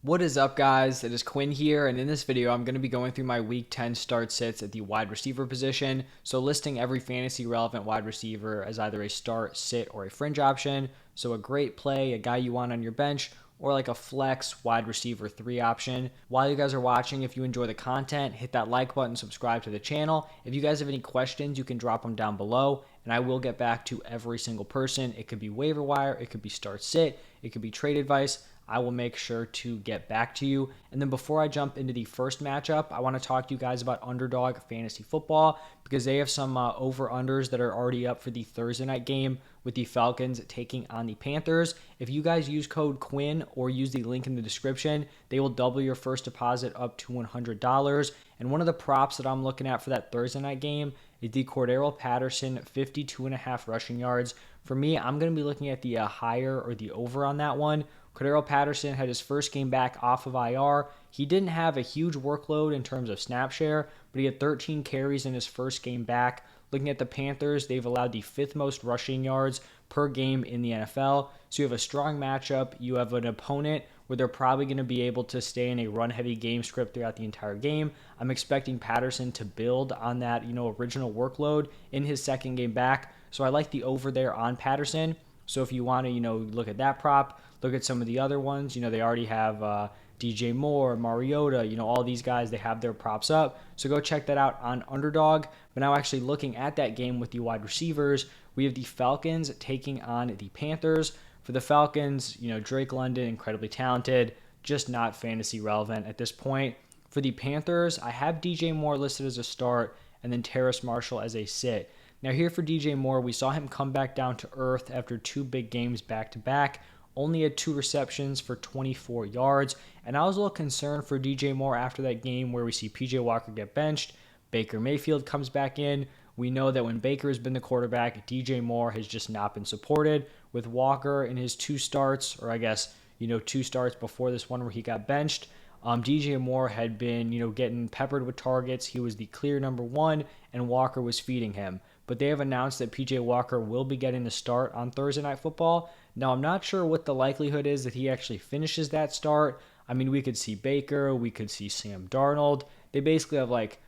What is up, guys? It is Quinn here, and in this video I'm going to be going through my week 10 start sits at the wide receiver position, so listing every fantasy relevant wide receiver as either a start, sit, or a fringe option. So a great play, a guy you want on your bench, or like a flex wide receiver 3 option. While you guys are watching, if you enjoy the content, hit that like button, subscribe to the channel. If you guys have any questions, you can drop them down below, and I will get back to every single person. It could be waiver wire, it could be start sit, it could be trade advice. I will make sure to get back to you. And then before I jump into the first matchup, I want to talk to you guys about Underdog Fantasy Football because they have some over-unders that are already up for the Thursday night game with the Falcons taking on the Panthers. If you guys use code Quinn or use the link in the description, they will double your first deposit up to $100. And one of the props that I'm looking at for that Thursday night game is the Cordero Patterson 52.5 rushing yards. For me, I'm going to be looking at the higher or the over on that one. Cordero Patterson had his first game back off of IR. He didn't have a huge workload in terms of snap share, but he had 13 carries in his first game back. Looking at the Panthers, they've allowed the 5th most rushing yards per game in the NFL. So you have a strong matchup. You have an opponent where they're probably going to be able to stay in a run-heavy game script throughout the entire game. I'm expecting Patterson to build on that, original workload in his second game back. So I like the over there on Patterson. So if you want to, look at that prop, look at some of the other ones. They already have DJ Moore, Mariota, all these guys, they have their props up. So go check that out on Underdog. But now actually looking at that game with the wide receivers, we have the Falcons taking on the Panthers. For the Falcons, Drake London, incredibly talented, just not fantasy relevant at this point. For the Panthers, I have DJ Moore listed as a start and then Terrace Marshall as a sit. Now here for DJ Moore, we saw him come back down to earth after 2 big games back-to-back. Only had 2 receptions for 24 yards. And I was a little concerned for DJ Moore after that game where we see PJ Walker get benched. Baker Mayfield comes back in. We know that when Baker has been the quarterback, DJ Moore has just not been supported. With Walker in his 2 starts, or I guess, 2 starts before this one where he got benched, DJ Moore had been, getting peppered with targets. He was the clear number 1, and Walker was feeding him. But they have announced that PJ Walker will be getting the start on Thursday Night Football. Now, I'm not sure what the likelihood is that he actually finishes that start. I mean, we could see Baker, we could see Sam Darnold. They basically have like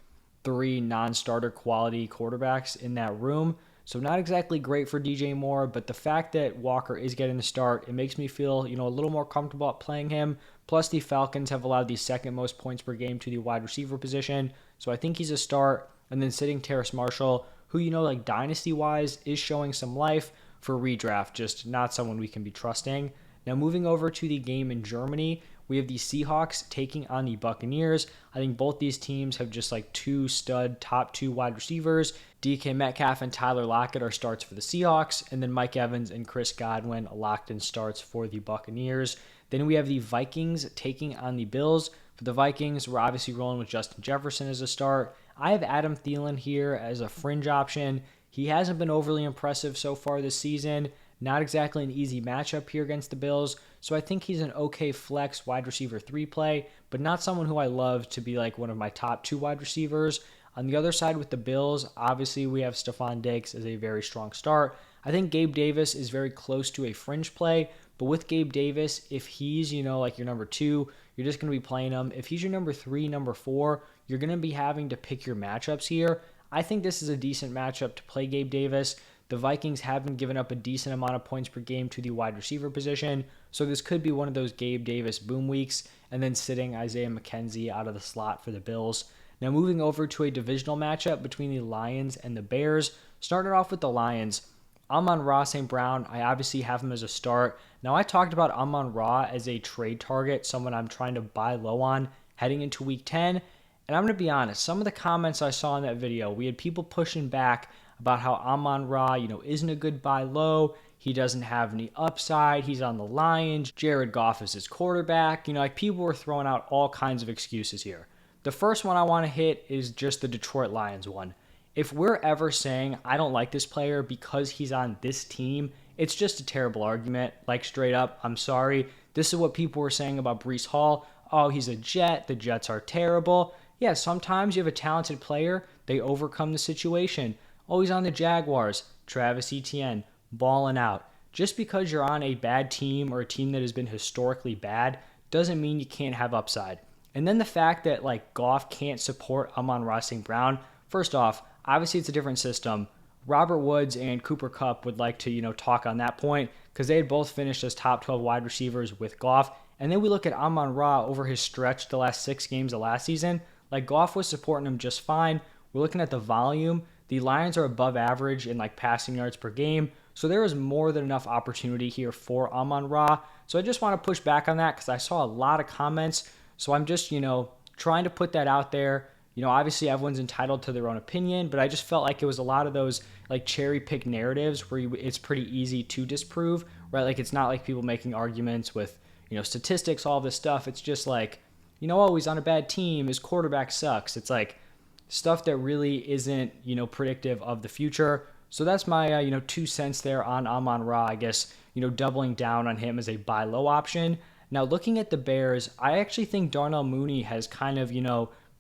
3 non-starter quality quarterbacks in that room. So not exactly great for DJ Moore, but the fact that Walker is getting the start, it makes me feel, a little more comfortable at playing him. Plus, the Falcons have allowed the 2nd most points per game to the wide receiver position. So I think he's a start. And then sitting Terrace Marshall, who, like dynasty-wise, is showing some life. For redraft, just not someone we can be trusting. Now moving over to the game in Germany, we have the Seahawks taking on the Buccaneers. I think both these teams have just like 2 stud top 2 wide receivers. DK Metcalf and Tyler Lockett are starts for the Seahawks, and then Mike Evans and Chris Godwin locked in starts for the Buccaneers. Then we have the Vikings taking on the Bills. For the Vikings, we're obviously rolling with Justin Jefferson as a start. I have Adam Thielen here as a fringe option. He hasn't been overly impressive so far this season. Not exactly an easy matchup here against the Bills. So I think he's an okay flex wide receiver 3 play, but not someone who I love to be like one of my top 2 wide receivers. On the other side with the Bills, obviously we have Stephon Diggs as a very strong start. I think Gabe Davis is very close to a fringe play, but with Gabe Davis, if he's, like your number 2, you're just going to be playing him. If he's your number 3, number 4, you're going to be having to pick your matchups here. I think this is a decent matchup to play Gabe Davis. The Vikings have been giving up a decent amount of points per game to the wide receiver position, so this could be one of those Gabe Davis boom weeks, and then sitting Isaiah McKenzie out of the slot for the Bills. Now moving over to a divisional matchup between the Lions and the Bears. Starting off with the Lions, Amon-Ra St. Brown, I obviously have him as a start. Now I talked about Amon-Ra as a trade target, someone I'm trying to buy low on heading into week 10. And I'm going to be honest, some of the comments I saw in that video, we had people pushing back about how Amon-Ra, isn't a good buy low. He doesn't have any upside. He's on the Lions. Jared Goff is his quarterback. People were throwing out all kinds of excuses here. The first one I want to hit is just the Detroit Lions one. If we're ever saying I don't like this player because he's on this team, it's just a terrible argument. Like straight up, I'm sorry. This is what people were saying about Breece Hall. Oh, he's a Jet. The Jets are terrible. Yeah, sometimes you have a talented player, they overcome the situation. Oh, he's on the Jaguars, Travis Etienne, balling out. Just because you're on a bad team or a team that has been historically bad doesn't mean you can't have upside. And then the fact that like Goff can't support Amon-Ra St. Brown, first off, obviously it's a different system. Robert Woods and Cooper Kupp would like to, talk on that point because they had both finished as top 12 wide receivers with Goff. And then we look at Amon-Ra over his stretch the last 6 games of last season. Like Goff was supporting him just fine. We're looking at the volume. The Lions are above average in like passing yards per game. So there is more than enough opportunity here for Amon-Ra. So I just want to push back on that because I saw a lot of comments. So I'm just, trying to put that out there. Obviously everyone's entitled to their own opinion, but I just felt like it was a lot of those like cherry pick narratives where it's pretty easy to disprove, right? Like it's not like people making arguments with, statistics, all this stuff. It's just like, oh, he's on a bad team. His quarterback sucks. It's like stuff that really isn't, predictive of the future. So that's my, 2 cents there on Amon-Ra, I guess, doubling down on him as a buy low option. Now, looking at the Bears, I actually think Darnell Mooney has kind of,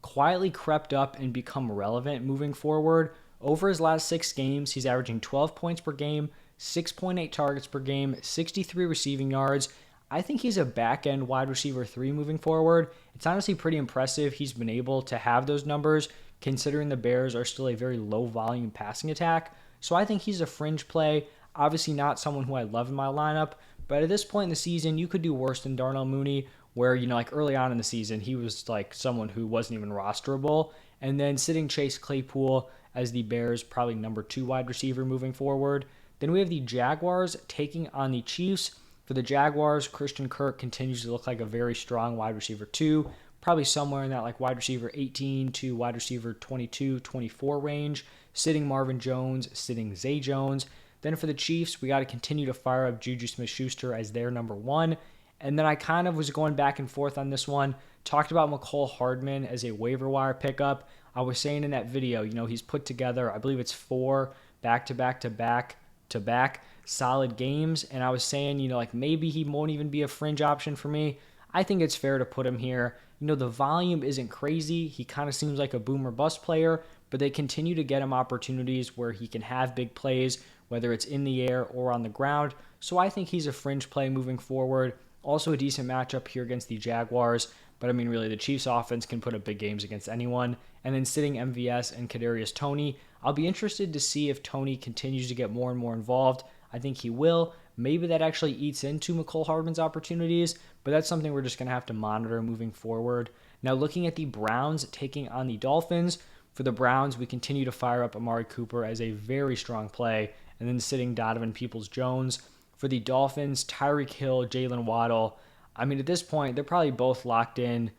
quietly crept up and become relevant moving forward. Over his last 6 games, he's averaging 12 points per game, 6.8 targets per game, 63 receiving yards. I think he's a back-end wide receiver 3 moving forward. It's honestly pretty impressive he's been able to have those numbers, considering the Bears are still a very low-volume passing attack. So I think he's a fringe play. Obviously not someone who I love in my lineup, but at this point in the season, you could do worse than Darnell Mooney, where, like early on in the season, he was like someone who wasn't even rosterable. And then sitting Chase Claypool as the Bears' probably number 2 wide receiver moving forward. Then we have the Jaguars taking on the Chiefs. For the Jaguars, Christian Kirk continues to look like a very strong wide receiver 2, probably somewhere in that like wide receiver 18 to wide receiver 22, 24 range. Sitting Marvin Jones, sitting Zay Jones. Then for the Chiefs, we got to continue to fire up Juju Smith-Schuster as their number 1. And then I kind of was going back and forth on this one. Talked about McCole Hardman as a waiver wire pickup. I was saying in that video, he's put together, I believe it's 4 back-to-back solid games. And I was saying, like maybe he won't even be a fringe option for me. I think it's fair to put him here. The volume isn't crazy. He kind of seems like a boom or bust player, but they continue to get him opportunities where he can have big plays, whether it's in the air or on the ground. So I think he's a fringe play moving forward. Also a decent matchup here against the Jaguars. But I mean, really, the Chiefs offense can put up big games against anyone. And then sitting MVS and Kadarius Toney, I'll be interested to see if Toney continues to get more and more involved. I think he will. Maybe that actually eats into McCole Hardman's opportunities, but that's something we're just going to have to monitor moving forward. Now, looking at the Browns taking on the Dolphins. For the Browns, we continue to fire up Amari Cooper as a very strong play, and then sitting Donovan Peoples-Jones. For the Dolphins, Tyreek Hill, Jalen Waddle. I mean, at this point, they're probably both locked in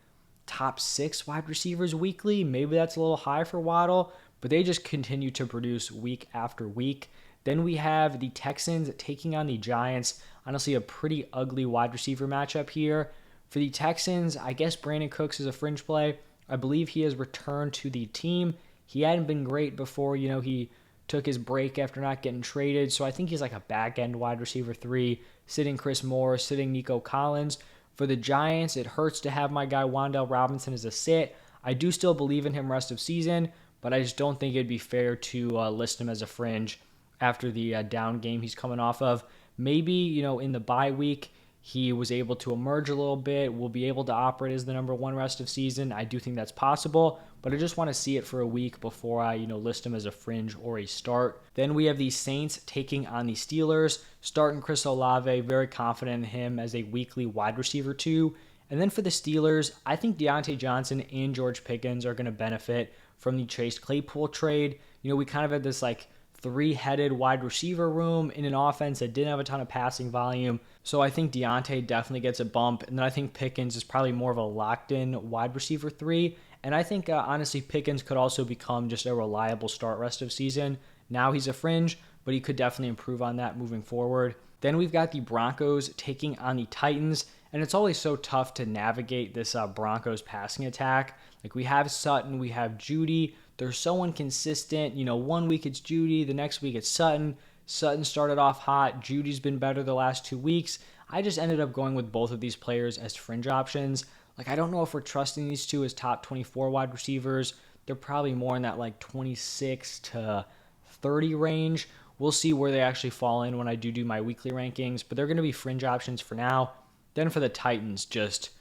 top 6 wide receivers weekly. Maybe that's a little high for Waddle, but they just continue to produce week after week. Then we have the Texans taking on the Giants. Honestly, a pretty ugly wide receiver matchup here. For the Texans, I guess Brandon Cooks is a fringe play. I believe he has returned to the team. He hadn't been great before, he took his break after not getting traded. So I think he's like a back-end wide receiver 3, sitting Chris Moore, sitting Nico Collins. For the Giants, it hurts to have my guy Wan'Dale Robinson as a sit. I do still believe in him rest of season, but I just don't think it'd be fair to list him as a fringe after the down game he's coming off of. Maybe, in the bye week, he was able to emerge a little bit, will be able to operate as the number 1 rest of season. I do think that's possible, but I just want to see it for a week before I, list him as a fringe or a start. Then we have the Saints taking on the Steelers, starting Chris Olave, very confident in him as a weekly wide receiver 2. And then for the Steelers, I think Deontay Johnson and George Pickens are going to benefit from the Chase Claypool trade. We kind of had this like 3-headed wide receiver room in an offense that didn't have a ton of passing volume. So I think Deontay definitely gets a bump. And then I think Pickens is probably more of a locked-in wide receiver 3. And I think, honestly, Pickens could also become just a reliable start rest of season. Now he's a fringe, but he could definitely improve on that moving forward. Then we've got the Broncos taking on the Titans. And it's always so tough to navigate this Broncos passing attack. Like we have Sutton, we have Judy. They're so inconsistent. 1 week it's Judy, the next week it's Sutton. Sutton started off hot. Judy's been better the last 2 weeks. I just ended up going with both of these players as fringe options. Like, I don't know if we're trusting these two as top 24 wide receivers. They're probably more in that like 26 to 30 range. We'll see where they actually fall in when I do my weekly rankings, but they're going to be fringe options for now. Then for the Titans, just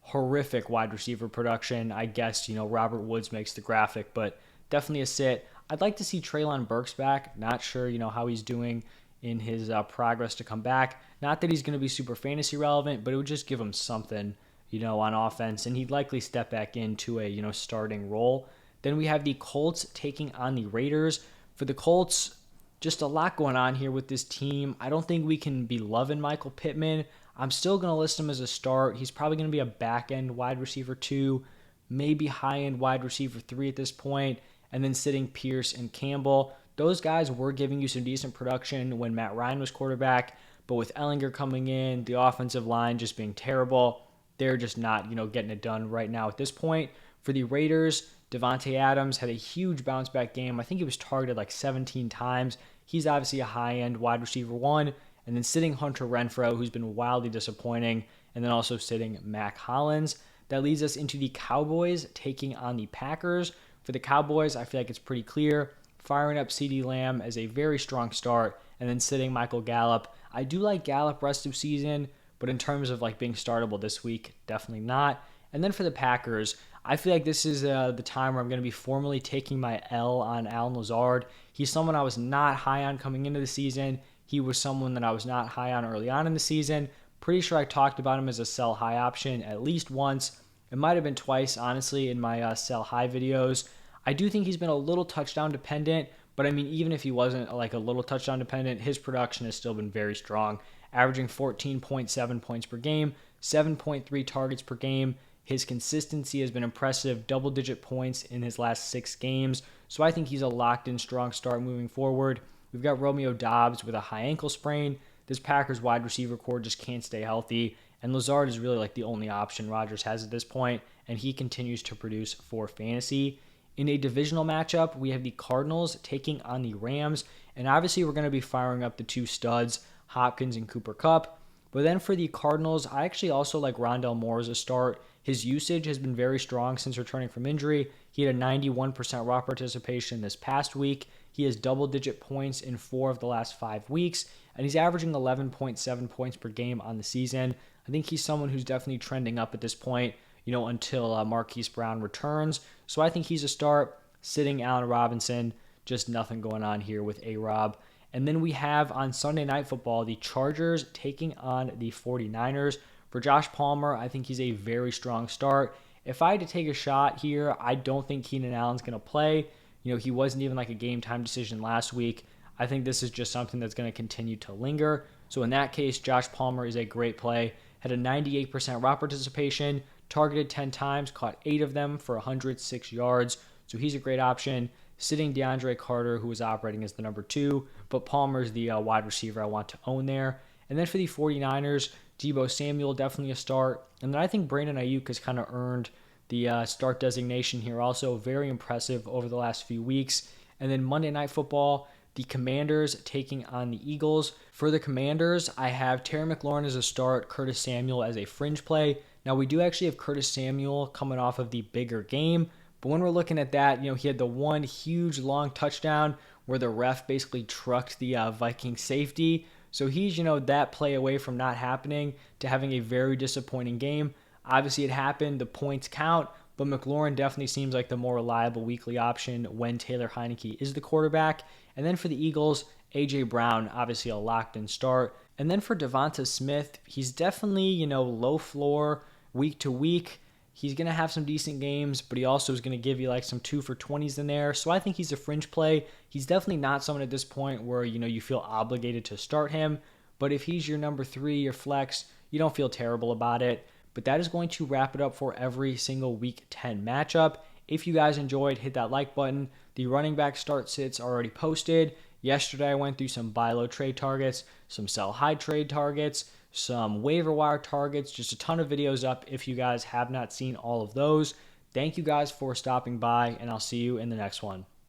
horrific wide receiver production. I guess, Robert Woods makes the graphic, but definitely a sit. I'd like to see Treylon Burks back. Not sure, how he's doing in his progress to come back. Not that he's going to be super fantasy relevant, but it would just give him something, on offense, and he'd likely step back into a, starting role. Then we have the Colts taking on the Raiders. For the Colts, just a lot going on here with this team. I don't think we can be loving Michael Pittman. I'm still going to list him as a start. He's probably going to be a back-end wide receiver 2, maybe high-end wide receiver 3 at this point, and then sitting Pierce and Campbell. Those guys were giving you some decent production when Matt Ryan was quarterback, but with Ellinger coming in, the offensive line just being terrible, they're just not, getting it done right now at this point. For the Raiders, Devontae Adams had a huge bounce-back game. I think he was targeted like 17 times. He's obviously a high-end wide receiver 1. And then sitting Hunter Renfrow, who's been wildly disappointing, and then also sitting Mac Hollins. That leads us into the Cowboys taking on the Packers. For the Cowboys, I feel like it's pretty clear. Firing up CeeDee Lamb as a very strong start, and then sitting Michael Gallup. I do like Gallup rest of season, but in terms of like being startable this week, definitely not. And then for the Packers, I feel like this is the time where I'm going to be formally taking my L on Allen Lazard. He's someone I was not high on coming into the season. He was someone that I was not high on early on in the season. Pretty sure I talked about him as a sell high option at least once. It might have been twice, honestly, in my sell high videos. I do think he's been a little touchdown dependent, but I mean, even if he wasn't like a little touchdown dependent, his production has still been very strong, averaging 14.7 points per game, 7.3 targets per game. His consistency has been impressive, double-digit points in his last 6 games. So I think he's a locked-in strong start moving forward. We've got Romeo Doubs with a high ankle sprain. This Packers wide receiver core just can't stay healthy. And Lazard is really like the only option Rodgers has at this point, and he continues to produce for fantasy. In a divisional matchup, we have the Cardinals taking on the Rams. And obviously we're going to be firing up the 2 studs, Hopkins and Cooper Kupp. But then for the Cardinals, I actually also like Rondale Moore as a start. His usage has been very strong since returning from injury. He had a 91% raw participation this past week. He has double-digit points in 4 of the last 5 weeks, and he's averaging 11.7 points per game on the season. I think he's someone who's definitely trending up at this point, until Marquise Brown returns. So I think he's a start. Sitting Allen Robinson, just nothing going on here with A-Rob. And then we have on Sunday Night Football, the Chargers taking on the 49ers. For Josh Palmer, I think he's a very strong start. If I had to take a shot here, I don't think Keenan Allen's going to play. He wasn't even like a game time decision last week. I think this is just something that's going to continue to linger. So in that case, Josh Palmer is a great play. Had a 98% raw participation, targeted 10 times, caught 8 of them for 106 yards. So he's a great option. Sitting DeAndre Carter, who is operating as the number 2, but Palmer's the wide receiver I want to own there. And then for the 49ers, Deebo Samuel, definitely a start. And then I think Brandon Ayuk has kind of earned the start designation here, also very impressive over the last few weeks. And then Monday Night Football, the Commanders taking on the Eagles. For the Commanders, I have Terry McLaurin as a start, Curtis Samuel as a fringe play. Now, we do actually have Curtis Samuel coming off of the bigger game, but when we're looking at that, he had the one huge long touchdown where the ref basically trucked the Vikings safety. So he's, that play away from not happening to having a very disappointing game. Obviously, it happened. The points count, but McLaurin definitely seems like the more reliable weekly option when Taylor Heineke is the quarterback. And then for the Eagles, A.J. Brown, obviously a locked-in start. And then for Devonta Smith, he's definitely, low floor week to week. He's going to have some decent games, but he also is going to give you like some 2 for 20s in there. So I think he's a fringe play. He's definitely not someone at this point where, you feel obligated to start him. But if he's your number 3, your flex, you don't feel terrible about it. But that is going to wrap it up for every single Week 10 matchup. If you guys enjoyed, hit that like button. The running back start sits are already posted. Yesterday, I went through some buy low trade targets, some sell high trade targets, some waiver wire targets, just a ton of videos up if you guys have not seen all of those. Thank you guys for stopping by, and I'll see you in the next one.